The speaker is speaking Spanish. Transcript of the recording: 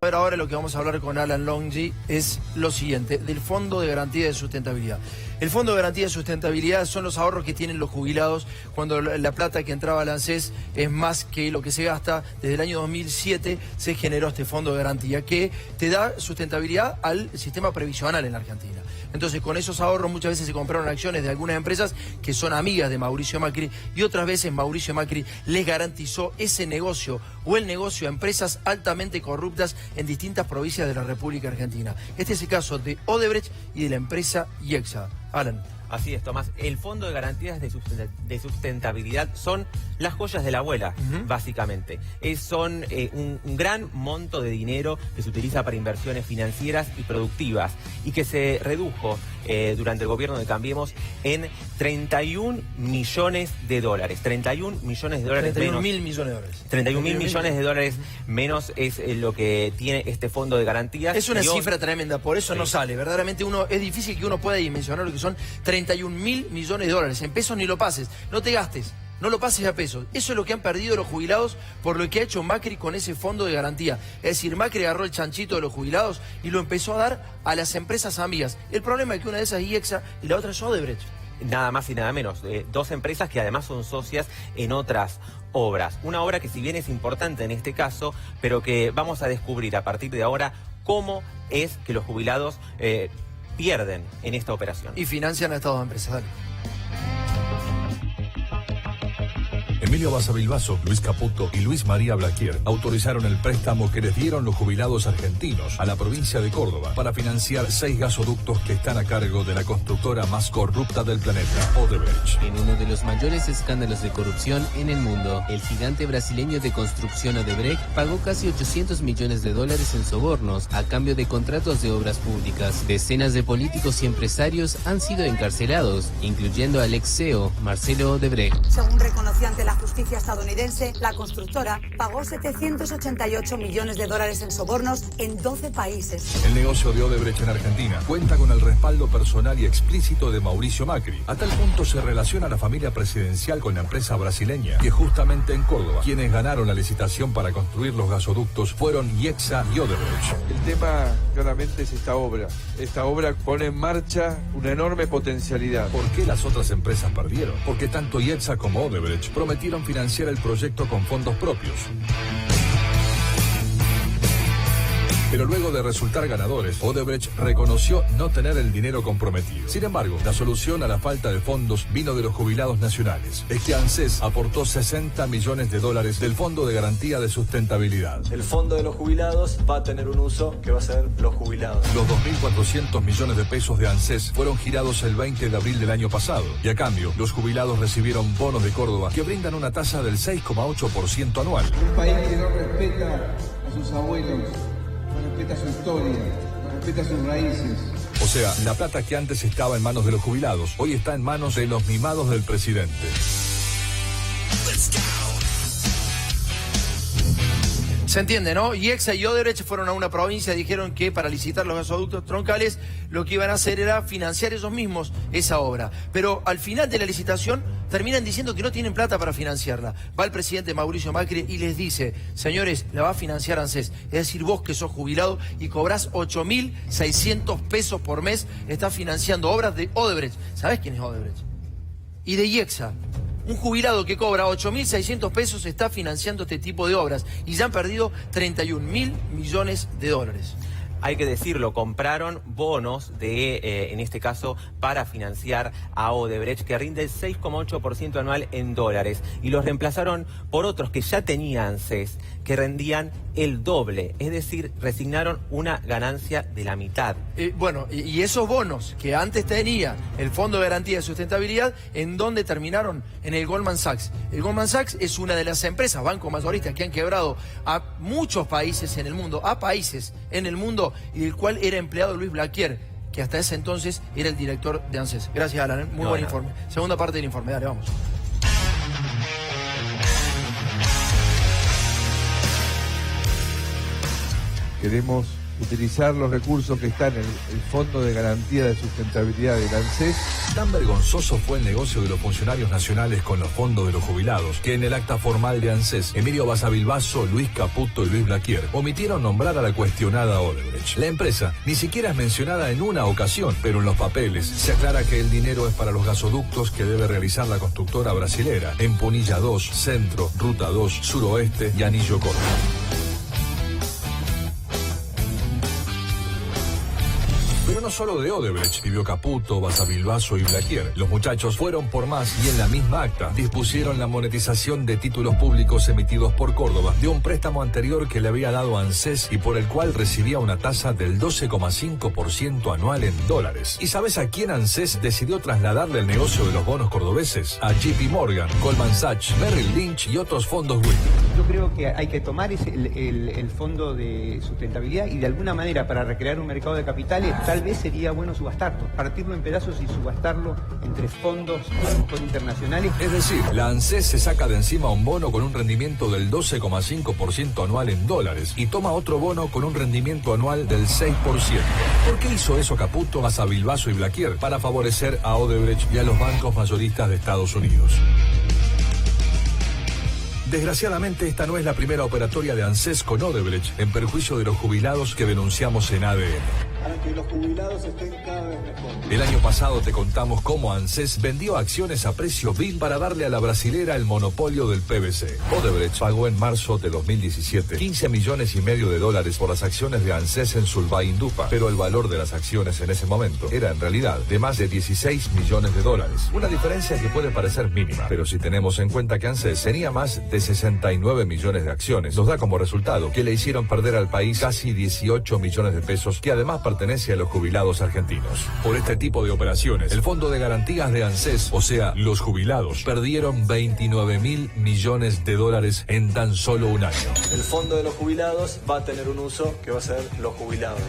ver ahora, lo que vamos a hablar con Alan Longhi es lo siguiente, del Fondo de Garantía de Sustentabilidad. El Fondo de Garantía de Sustentabilidad son los ahorros que tienen los jubilados cuando la plata que entraba al ANSES es más que lo que se gasta. Desde el año 2007 se generó este Fondo de Garantía que te da sustentabilidad al sistema previsional en la Argentina. Entonces, con esos ahorros muchas veces se compraron acciones de algunas empresas que son amigas de Mauricio Macri, y otras veces Mauricio Macri les garantizó ese negocio o el negocio a empresas altamente corruptas en distintas provincias de la República Argentina. Este es el caso de Odebrecht y de la empresa IEXA. Alan. Así es, Tomás. El Fondo de Garantías de Sustentabilidad son las joyas de la abuela, básicamente. Son un gran monto de dinero que se utiliza para inversiones financieras y productivas y que se redujo durante el gobierno de Cambiemos en 31 millones de dólares. 31 millones de dólares 31 menos. mil millones de dólares. 31 mil millones de dólares menos es lo que tiene este Fondo de Garantías. Es una cifra tremenda, por eso sí. No sale. Verdaderamente es difícil que uno pueda dimensionar lo que son 31 mil millones de dólares. En pesos ni lo pases, no te gastes. No lo pases a pesos. Eso es lo que han perdido los jubilados por lo que ha hecho Macri con ese fondo de garantía. Es decir, Macri agarró el chanchito de los jubilados y lo empezó a dar a las empresas amigas. El problema es que una de esas es IEXA y la otra es Odebrecht. Nada más y nada menos. Dos empresas que además son socias en otras obras. Una obra que si bien es importante en este caso, pero que vamos a descubrir a partir de ahora cómo es que los jubilados pierden en esta operación. Y financian a estas dos empresas. Dale. Emilio Basavilbaso, Luis Caputo y Luis María Blaquier autorizaron el préstamo que les dieron los jubilados argentinos a la provincia de Córdoba para financiar 6 gasoductos que están a cargo de la constructora más corrupta del planeta, Odebrecht. En uno de los mayores escándalos de corrupción en el mundo, el gigante brasileño de construcción Odebrecht pagó casi 800 millones de dólares en sobornos a cambio de contratos de obras públicas. Decenas de políticos y empresarios han sido encarcelados, incluyendo al ex CEO Marcelo Odebrecht. Según reconoció ante la justicia estadounidense, la constructora pagó 788 millones de dólares en sobornos en 12 países. El negocio de Odebrecht en Argentina cuenta con el respaldo personal y explícito de Mauricio Macri. A tal punto se relaciona la familia presidencial con la empresa brasileña, que justamente en Córdoba, quienes ganaron la licitación para construir los gasoductos fueron IEXA y Odebrecht. El tema claramente es esta obra. Esta obra pone en marcha una enorme potencialidad. ¿Por qué las otras empresas perdieron? Porque tanto IEXA como Odebrecht prometieron financiar el proyecto con fondos propios. Pero luego de resultar ganadores, Odebrecht reconoció no tener el dinero comprometido. Sin embargo, la solución a la falta de fondos vino de los jubilados nacionales. Es que ANSES aportó 60 millones de dólares del Fondo de Garantía de Sustentabilidad. El fondo de los jubilados va a tener un uso que va a ser los jubilados. Los 2.400 millones de pesos de ANSES fueron girados el 20 de abril del año pasado. Y a cambio, los jubilados recibieron bonos de Córdoba que brindan una tasa del 6,8% anual. Un país que no respeta a sus abuelos, no respeta su historia, no respeta sus raíces. O sea, la plata que antes estaba en manos de los jubilados, hoy está en manos de los mimados del presidente. Se entiende, ¿no? IEXA y Odebrecht fueron a una provincia y dijeron que para licitar los gasoductos troncales lo que iban a hacer era financiar ellos mismos esa obra. Pero al final de la licitación terminan diciendo que no tienen plata para financiarla. Va el presidente Mauricio Macri y les dice: señores, la va a financiar ANSES. Es decir, vos que sos jubilado y cobrás 8.600 pesos por mes, estás financiando obras de Odebrecht. ¿Sabés quién es Odebrecht? Y de IEXA. Un jubilado que cobra 8.600 pesos está financiando este tipo de obras y ya han perdido 31.000 millones de dólares. Hay que decirlo, compraron bonos en este caso, para financiar a Odebrecht, que rinde el 6,8% anual en dólares, y los reemplazaron por otros que ya tenían ANSES, que rendían el doble, es decir, resignaron una ganancia de la mitad. Bueno, y esos bonos que antes tenía el Fondo de Garantía de Sustentabilidad, ¿en dónde terminaron? En el Goldman Sachs. El Goldman Sachs es una de las empresas, banco mayorista, que han quebrado a muchos países en el mundo, y del cual era empleado Luis Blaquier, que hasta ese entonces era el director de ANSES. Gracias, Alan. Muy buen informe. Segunda parte del informe. Dale, vamos. Queremos utilizar los recursos que están en el Fondo de Garantía de Sustentabilidad del ANSES. Tan vergonzoso fue el negocio de los funcionarios nacionales con los fondos de los jubilados, que en el acta formal de ANSES, Emilio Basavilbaso, Luis Caputo y Luis Blaquier omitieron nombrar a la cuestionada Odebrecht. La empresa ni siquiera es mencionada en una ocasión, pero en los papeles se aclara que el dinero es para los gasoductos que debe realizar la constructora brasilera en Punilla 2, Centro, Ruta 2, Suroeste y Anillo Corto. Pero no solo de Odebrecht vivió Caputo, Basavilbaso y Blaquier. Los muchachos fueron por más y en la misma acta dispusieron la monetización de títulos públicos emitidos por Córdoba de un préstamo anterior que le había dado ANSES y por el cual recibía una tasa del 12,5% anual en dólares. ¿Y sabes a quién ANSES decidió trasladarle el negocio de los bonos cordobeses? A JP Morgan, Goldman Sachs, Merrill Lynch y otros fondos WIC. Yo creo que hay que tomar el fondo de sustentabilidad y de alguna manera para recrear un mercado de capitales tal vez sería bueno subastarlo, partirlo en pedazos y subastarlo entre fondos a lo mejor internacionales. Es decir, la ANSES se saca de encima un bono con un rendimiento del 12,5% anual en dólares y toma otro bono con un rendimiento anual del 6%. ¿Por qué hizo eso Caputo, Basavilbaso y Blaquier? Para favorecer a Odebrecht y a los bancos mayoristas de Estados Unidos. Desgraciadamente, esta no es la primera operatoria de ANSES con Odebrecht en perjuicio de los jubilados que denunciamos en ADN. Para que los jubilados estén cada vez mejor. El año pasado te contamos cómo ANSES vendió acciones a precio vil para darle a la brasilera el monopolio del PVC. Odebrecht pagó en marzo de 2017 $15,5 millones por las acciones de ANSES en Solvay Indupa, pero el valor de las acciones en ese momento era en realidad de más de $16 millones. Una diferencia que puede parecer mínima, pero si tenemos en cuenta que ANSES tenía más de 69 millones de acciones, nos da como resultado que le hicieron perder al país casi 18 millones de pesos, que además pertenece a los jubilados argentinos. Por este tipo de operaciones, el Fondo de Garantías de ANSES, o sea, los jubilados, perdieron $29.000 millones en tan solo un año. El fondo de los jubilados va a tener un uso que va a ser los jubilados.